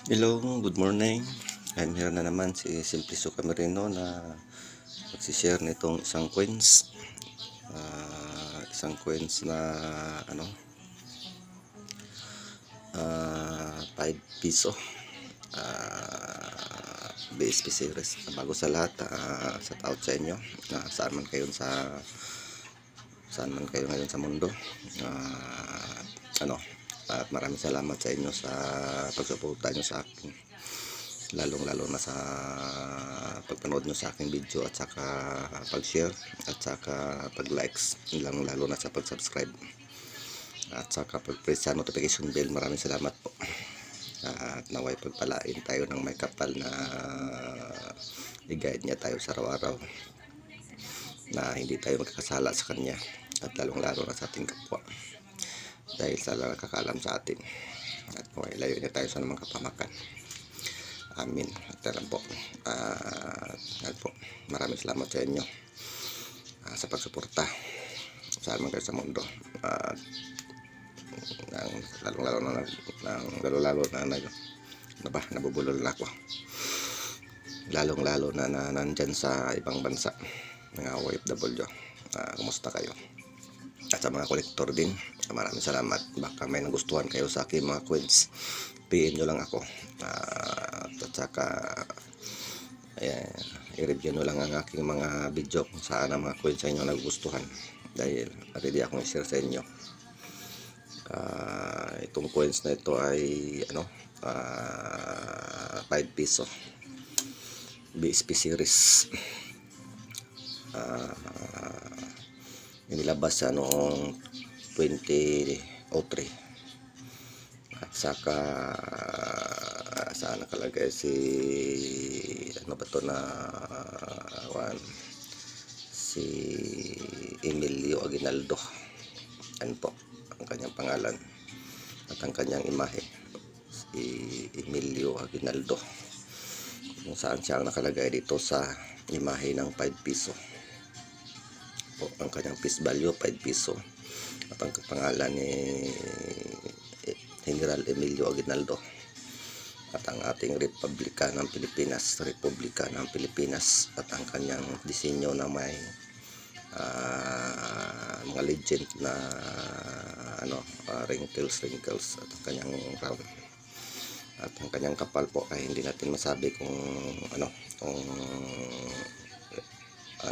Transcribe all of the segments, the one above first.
Hello, good morning. I'm here na naman si Simplicio Camerino na magsishare nitong isang coins. Isang coins na ano, 5 piso. BSP series. Bago sa lahat, sa out sa inyo na saan man kayo ngayon sa mundo. Ah, ano, at maraming salamat sa inyo sa pagsuporta nyo sa akin, lalong-lalo na sa pagpanood nyo sa aking video at saka pag-share at saka pag-likes, lalong-lalo na sa pag-subscribe at saka pag-press sa notification bell. Maraming salamat po. At naway pagpalain tayo ng may kapal na i-guide niya tayo sa araw-araw, na hindi tayo magkakasala sa kanya at lalong-lalo na sa ating kapwa, dahil sa nakakaalam sa atin, at naway layo niya tayo sa namang kapamakan. Amin. At yan po. Po. Maraming salamat sa inyo sa pagsuporta saan man kayo sa mundo. Lalo-lalo na nabubulol na ako. Lalong-lalo na nandyan sa ibang bansa, mga OFW. Kumusta kayo? At sa mga kolektor din, maraming salamat. Baka may nagustuhan kayo sa aking mga coins, PM nyo lang ako. At saka i-review nyo lang ang aking mga video kung saan ang mga coins sa inyo nagustuhan, dahil ready akong i-share sa inyo. Itong coins na ito ay 5 piso BSP series. Inilabas sa noong 2003. At saka saan nakalagay si si Emilio Aguinaldo. Ano po ang kanyang pangalan at ang kanyang imahe, si Emilio Aguinaldo, kung saan siya nakalagay dito sa imahe ng 5 piso po. Ang kanyang face value 5 piso at ang pangalan ni General Emilio Aguinaldo, at ang ating Republika ng Pilipinas, at ang kanyang disenyo na may mga legend na wrinkles at ang kanyang round at ang kanyang kapal po ay hindi natin masabi kung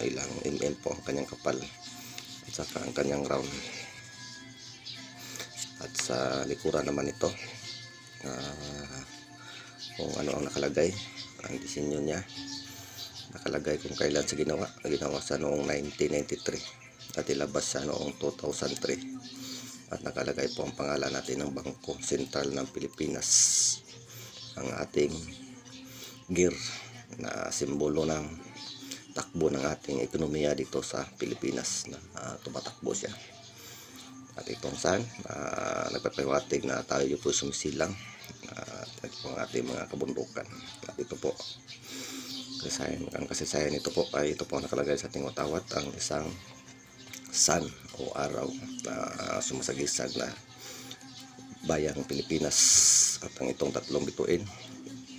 ilang mm po ang kanyang kapal at saka ang kanyang round. At sa likuran naman ito, kung ano ang nakalagay, ang disenyo niya nakalagay kung kailan sa ginawa sa noong 1993 at ilabas sa noong 2003, at nakalagay po ang pangalan natin ng Bangko Sentral ng Pilipinas, ang ating gear na simbolo ng takbo ng ating ekonomiya dito sa Pilipinas, na tumatakbo siya. At itong saan nagpapahiwatig na tayo po sumisilang at ang ating mga kabundukan. At ito po ang kasaysayan nito po ay ito po nakalagay sa ating watawat, ang isang sun o araw na sumasagisag na bayang Pilipinas. At ang itong tatlong bituin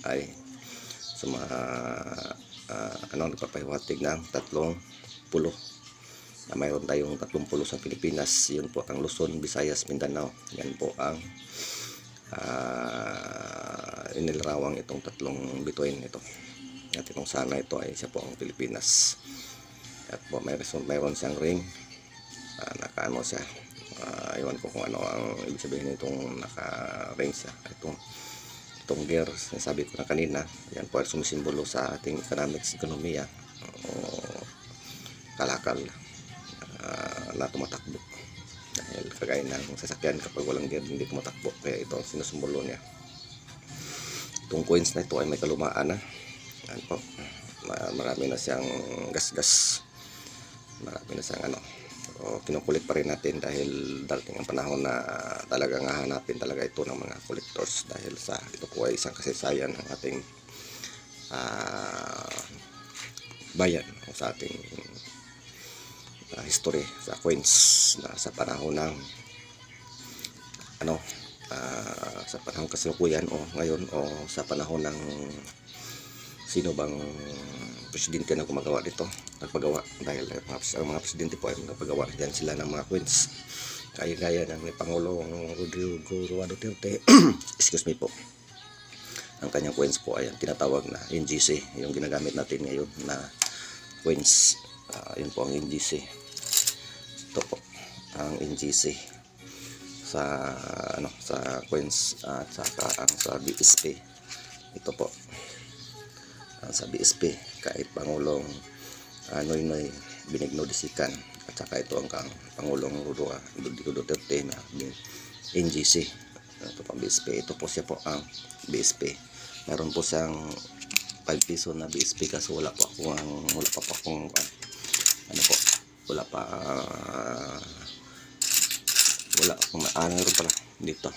ay nagpapahiwatig ng 30 na mayroon tayong 30 sa Pilipinas. Yun po ang Luzon, Visayas, Mindanao. Yan po ang inilarawang itong tatlong bituin ito. At itong sana ito ay siya po ang Pilipinas. At po mayroon siyang ring, nakaano siya, iwan ko kung ano ang ibig sabihin nitong naka-ring siya. Itong gear, sabi ko na kanina, yan po ay sumisimbolo sa ating ekonomiya o kalakal na tumatakbo, dahil kagaya ng sasakyan, kapag walang gear hindi tumatakbo, kaya ito ang sinusumbolo niya. Itong coins na ito ay may kalumaan na. Yan po, marami na siyang gasgas, marami na siyang o kinukulit pa rin natin, dahil darating ang panahon na talagang hahanapin talaga ito ng mga collectors, dahil sa ito po ay isang kasaysayan ng ating bayan, sa ating history sa coins, na sa panahon ng sa panahon kasalukuyan o ngayon o sa panahon ng sino bang presidente na gumagawa dito, nagpagawa, dahil ang mga presidente po ay nagpagawa din sila ng mga queens gaya ng ni Pangulong Rodrigo Duterte excuse me po. Ang kanyang coins po ay ang tinatawag na NGC, yung ginagamit natin ngayon na coins. Yun po ang NGC. Ito po ang NGC sa sa coins at saka ang sa BSP. Ito po ang sa BSP kahit Pangulong Noynoy Benigno Disikan at saka ito ang Pangulong Rodrigo Duterte na NGC. Ito pang BSP. Ito po siya po ang BSP. Meron po siyang 5 piso na BSP kasi wala pa po akong meron pala dito.